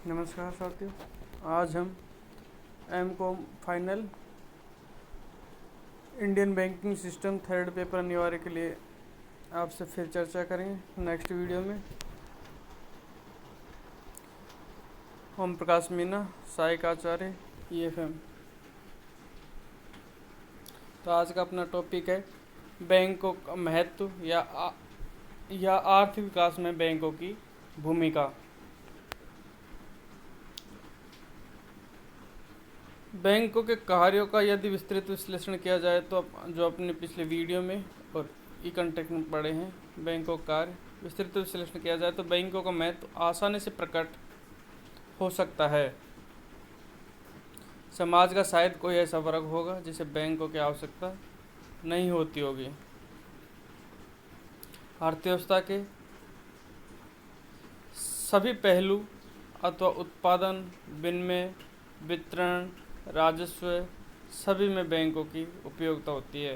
नमस्कार साथियों। आज हम M.Com final Indian banking system third paper अनिवार्य के लिए आपसे फिर चर्चा करेंगे। नेक्स्ट वीडियो में ओम प्रकाश मीना, सहायक आचार्य, EFM। तो आज का अपना टॉपिक है बैंकों का महत्व या आर्थिक विकास में बैंकों की भूमिका। बैंकों के कार्यों का यदि विस्तृत विश्लेषण किया जाए तो जो अपने पिछले वीडियो में और ई कंटेक्ट में पढ़े हैं, बैंकों का कार्य विस्तृत विश्लेषण किया जाए तो बैंकों का महत्व आसानी से प्रकट हो सकता है। समाज का शायद कोई ऐसा वर्ग होगा जिसे बैंकों की आवश्यकता नहीं होती होगी। अर्थव्यवस्था के सभी पहलू अथवा उत्पादन, विनिमय, वितरण, राजस्व सभी में बैंकों की उपयोगिता होती है।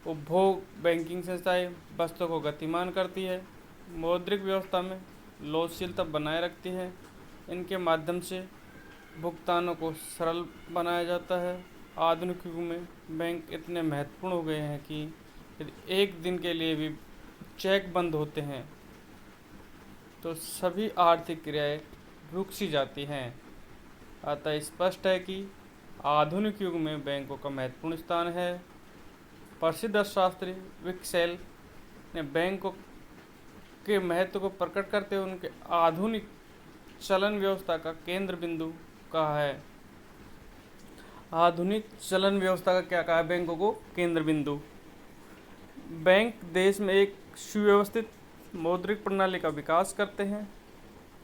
उपभोग बैंकिंग संस्थाएं वस्तुओं को गतिमान करती है, मौद्रिक व्यवस्था में लोचशीलता बनाए रखती है। इनके माध्यम से भुगतानों को सरल बनाया जाता है। आधुनिक युग में बैंक इतने महत्वपूर्ण हो गए हैं कि यदि एक दिन के लिए भी चेक बंद होते हैं तो सभी आर्थिक क्रियाएं रुक सी जाती हैं। अतः स्पष्ट है कि आधुनिक युग में बैंकों का महत्वपूर्ण स्थान है। प्रसिद्ध अर्थशास्त्री विक्सेल ने बैंकों के महत्व को प्रकट करते हुए उनके आधुनिक चलन व्यवस्था का केंद्र बिंदु कहा है। आधुनिक चलन व्यवस्था का क्या कहा है? बैंकों को केंद्र बिंदु। बैंक देश में एक सुव्यवस्थित मौद्रिक प्रणाली का विकास करते हैं,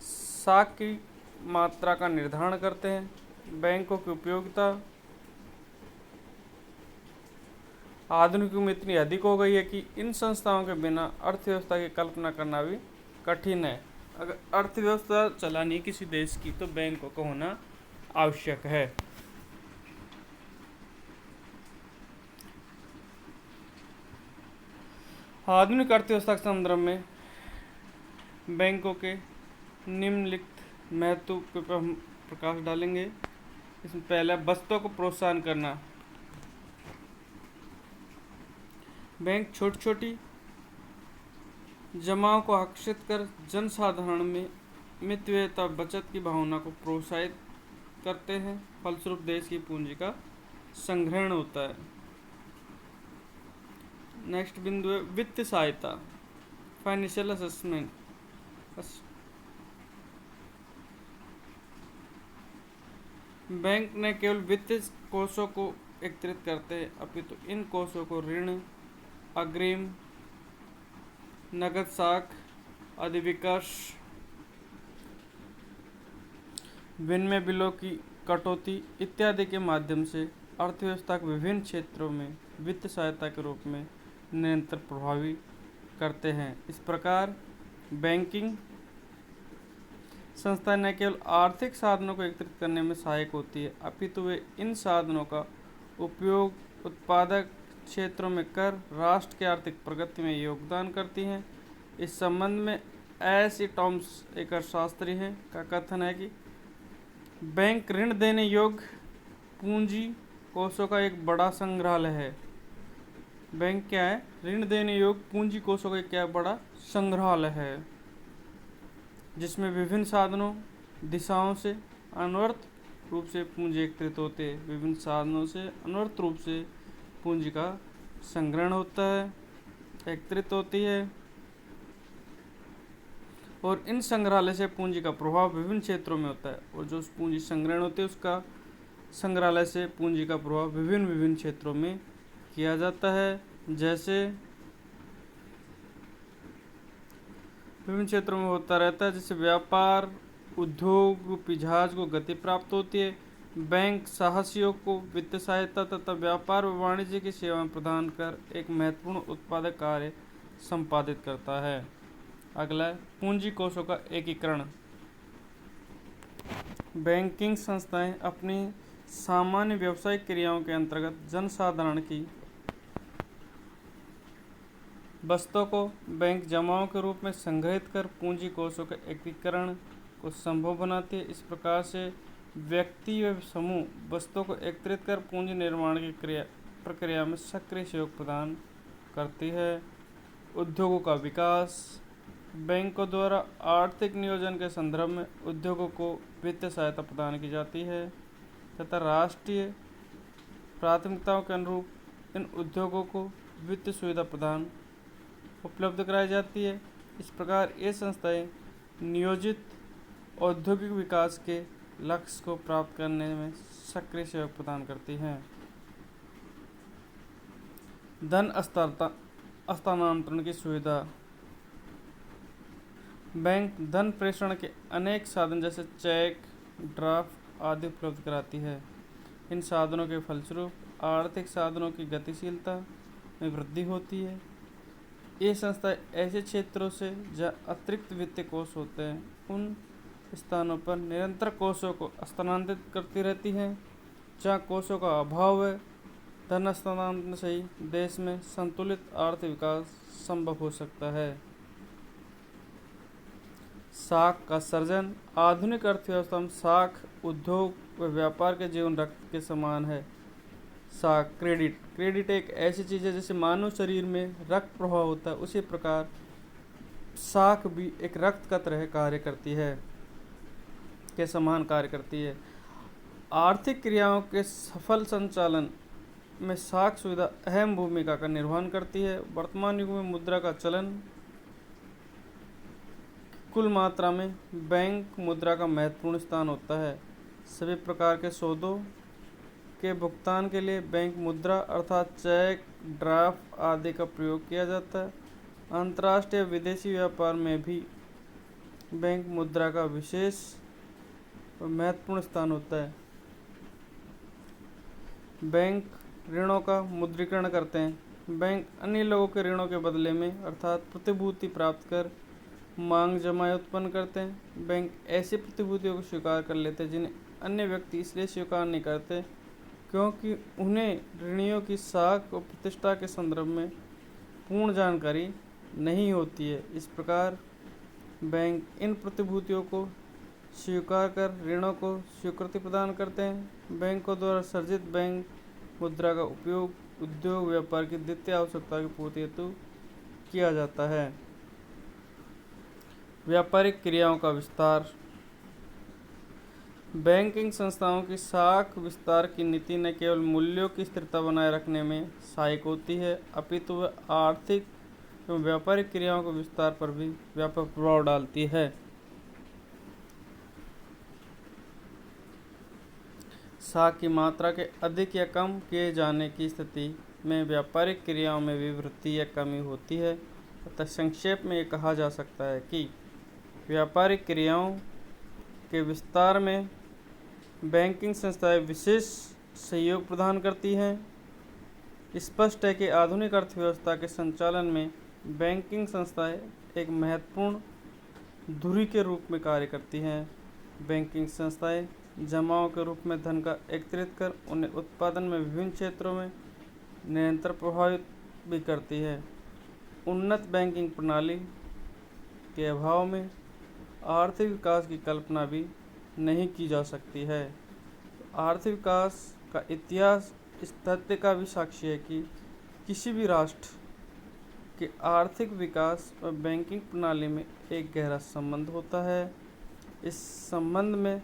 साख की मात्रा का निर्धारण करते हैं। बैंकों की उपयोगिता आधुनिक युग में इतनी अधिक हो गई है कि इन संस्थाओं के बिना अर्थव्यवस्था की कल्पना करना भी कठिन है। अगर अर्थव्यवस्था चलानी है किसी देश की तो बैंकों का होना आवश्यक है। आधुनिक अर्थव्यवस्था के संदर्भ में बैंकों के निम्नलिखित महत्व पर हम प्रकाश डालेंगे। इसमें पहला, बचतों को प्रोत्साहन करना। बैंक छोटी छोटी जमाओं को आकर्षित कर जनसाधारण में मितव्ययता बचत की भावना को प्रोत्साहित करते हैं। फलस्वरूप देश की पूंजी का संग्रहण होता है। नेक्स्ट बिंदु है वित्त सहायता, फाइनेंशियल असेसमेंट। बैंक न केवल वित्तीय कोषों को एकत्रित करते हैं अपितु इन कोषों को ऋण, अग्रिम, नगद साख, अधिविकर्ष, विनिमय बिलों की कटौती इत्यादि के माध्यम से अर्थव्यवस्था के विभिन्न क्षेत्रों में वित्त सहायता के रूप में निरंतर प्रभावी करते हैं। इस प्रकार बैंकिंग संस्था न केवल आर्थिक साधनों को एकत्रित करने में सहायक होती है अपितु वे इन साधनों का उपयोग उत्पादक क्षेत्रों में कर राष्ट्र की आर्थिक प्रगति में योगदान करती हैं। इस संबंध में ऐसी टॉम्स, एक अर्थशास्त्री हैं, का कथन है कि बैंक ऋण देने योग्य पूंजी कोषों का एक बड़ा संग्रहालय है। बैंक क्या है? ऋण देने योग्य पूंजी कोषों का क्या बड़ा संग्रहालय है, जिसमें विभिन्न साधनों दिशाओं से अनवरत रूप से पूंजी एकत्रित होते हैं। विभिन्न साधनों से अनवरत रूप से पूंजी का संग्रहण होता है, एकत्रित होती है और इन संग्रहालय से पूंजी का प्रभाव विभिन्न क्षेत्रों में होता है। और जो पूंजी संग्रहण होती है उसका संग्रहालय से पूंजी का प्रभाव विभिन्न क्षेत्रों में किया जाता है। जैसे विभिन्न क्षेत्रों में होता रहता है, जैसे व्यापार, उद्योग रूपी जहाज को गति प्राप्त होती है। बैंक साहसियों को वित्त सहायता तथा व्यापार व वाणिज्य की सेवाएं प्रदान कर एक महत्वपूर्ण उत्पादक कार्य संपादित करता है। अगला है पूंजी कोषों का एकीकरण। बैंकिंग संस्थाएं अपनी सामान्य व्यावसायिक क्रियाओं के अंतर्गत जनसाधारण की वस्तुओं को बैंक जमाओं के रूप में संग्रहित कर पूंजी कोषों का एकीकरण को संभव बनाती है। इस प्रकार से व्यक्ति व समूह वस्तुओं को एकत्रित कर पूंजी निर्माण की प्रक्रिया में सक्रिय सहयोग प्रदान करती है। उद्योगों का विकास। बैंकों द्वारा आर्थिक नियोजन के संदर्भ में उद्योगों को वित्तीय सहायता प्रदान की जाती है तथा राष्ट्रीय प्राथमिकताओं के अनुरूप इन उद्योगों को वित्तीय सुविधा प्रदान उपलब्ध कराई जाती है। इस प्रकार ये संस्थाएं नियोजित औद्योगिक विकास के लक्ष्य को प्राप्त करने में सक्रिय सहयोग प्रदान करती हैं। धन हस्तांतरण की सुविधा। बैंक धन प्रेषण के अनेक साधन जैसे चेक, ड्राफ्ट आदि उपलब्ध कराती है। इन साधनों के फलस्वरूप आर्थिक साधनों की गतिशीलता में वृद्धि होती है। ये संस्थाएं ऐसे क्षेत्रों से जहाँ अतिरिक्त वित्तीय कोष होते हैं उन स्थानों पर निरंतर कोषों को स्थानांतरित करती रहती हैं। जहाँ कोषों का अभाव है, धन हस्तांतरण से ही देश में संतुलित आर्थिक विकास संभव हो सकता है। साख का सर्जन। आधुनिक अर्थव्यवस्था में साख उद्योग व व्यापार के जीवन रक्त के समान है। साख क्रेडिट एक ऐसी चीज़ है जैसे मानव शरीर में रक्त प्रवाह होता है, उसी प्रकार साख भी एक रक्त का तरह कार्य करती है, के समान कार्य करती है। आर्थिक क्रियाओं के सफल संचालन में साख सुविधा अहम भूमिका का निर्वहन करती है। वर्तमान युग में मुद्रा का चलन कुल मात्रा में बैंक मुद्रा का महत्वपूर्ण स्थान होता है। सभी प्रकार के सौदों के भुगतान के लिए बैंक मुद्रा अर्थात चेक, ड्राफ्ट आदि का प्रयोग किया जाता है। अंतर्राष्ट्रीय विदेशी व्यापार में भी बैंक मुद्रा का विशेष और महत्वपूर्ण स्थान होता है। बैंक ऋणों का मुद्रीकरण करते हैं। बैंक अन्य लोगों के ऋणों के बदले में अर्थात प्रतिभूति प्राप्त कर मांग जमाएं उत्पन्न करते हैं। बैंक ऐसी प्रतिभूतियों को स्वीकार कर लेते हैं जिन्हें अन्य व्यक्ति इसलिए स्वीकार नहीं करते क्योंकि उन्हें ऋणियों की साख और प्रतिष्ठा के संदर्भ में पूर्ण जानकारी नहीं होती है। इस प्रकार बैंक इन प्रतिभूतियों को स्वीकार कर ऋणों को स्वीकृति प्रदान करते हैं। बैंकों द्वारा सर्जित बैंक मुद्रा का उपयोग उद्योग व्यापार की द्वितीय आवश्यकता की पूर्ति हेतु किया जाता है। व्यापारिक क्रियाओं का विस्तार। बैंकिंग संस्थाओं की साख विस्तार की नीति न केवल मूल्यों की स्थिरता बनाए रखने में सहायक होती है अपितु वह आर्थिक एवं व्यापारिक क्रियाओं के विस्तार पर भी व्यापक प्रभाव डालती है। साख की मात्रा के अधिक या कम किए जाने की स्थिति में व्यापारिक क्रियाओं में भी वृद्धि या कमी होती है। अतः संक्षेप में ये कहा जा सकता है कि व्यापारिक क्रियाओं के विस्तार में बैंकिंग संस्थाएं विशेष सहयोग प्रदान करती हैं। स्पष्ट है कि आधुनिक अर्थव्यवस्था के संचालन में बैंकिंग संस्थाएं एक महत्वपूर्ण धुरी के रूप में कार्य करती हैं। बैंकिंग संस्थाएं जमाओं के रूप में धन का एकत्रित कर उन्हें उत्पादन में विभिन्न क्षेत्रों में निरंतर प्रभावित भी करती है। उन्नत बैंकिंग प्रणाली के अभाव में आर्थिक विकास की कल्पना भी नहीं की जा सकती है। आर्थिक विकास का इतिहास इस तथ्य का भी साक्षी है कि किसी भी राष्ट्र के आर्थिक विकास और बैंकिंग प्रणाली में एक गहरा संबंध होता है। इस संबंध में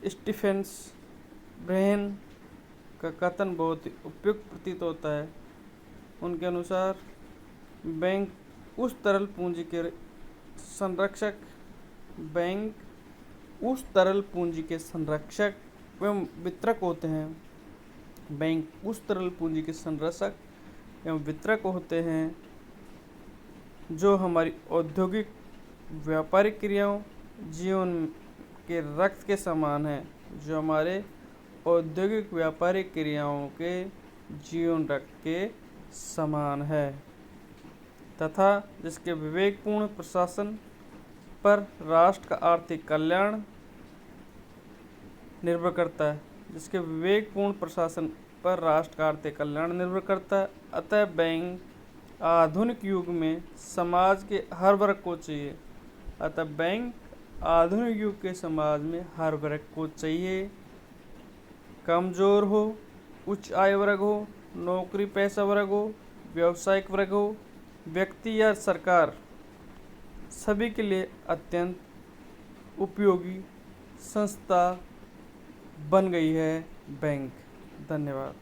स्टीफेन ब्रेन का कथन बहुत ही उपयुक्त प्रतीत होता है। उनके अनुसार बैंक उस तरल पूंजी के संरक्षक एवं वितरक होते हैं। बैंक उस तरल पूंजी के संरक्षक एवं वितरक होते हैं जो हमारी औद्योगिक व्यापारिक क्रियाओं जीवन के रक्त के समान है, जो हमारे औद्योगिक व्यापारिक क्रियाओं के जीवन रक्त के समान है तथा जिसके विवेकपूर्ण प्रशासन पर राष्ट्र का आर्थिक कल्याण निर्भर करता है। अतः बैंक आधुनिक युग में समाज के हर वर्ग को चाहिए। आधुनिक युग के समाज में हर वर्ग को चाहिए। कमजोर हो, उच्च आय वर्ग हो, नौकरी पेशा वर्ग हो, व्यावसायिक वर्ग हो, व्यक्ति या सरकार, सभी के लिए अत्यंत उपयोगी संस्था बन गई है बैंक। धन्यवाद।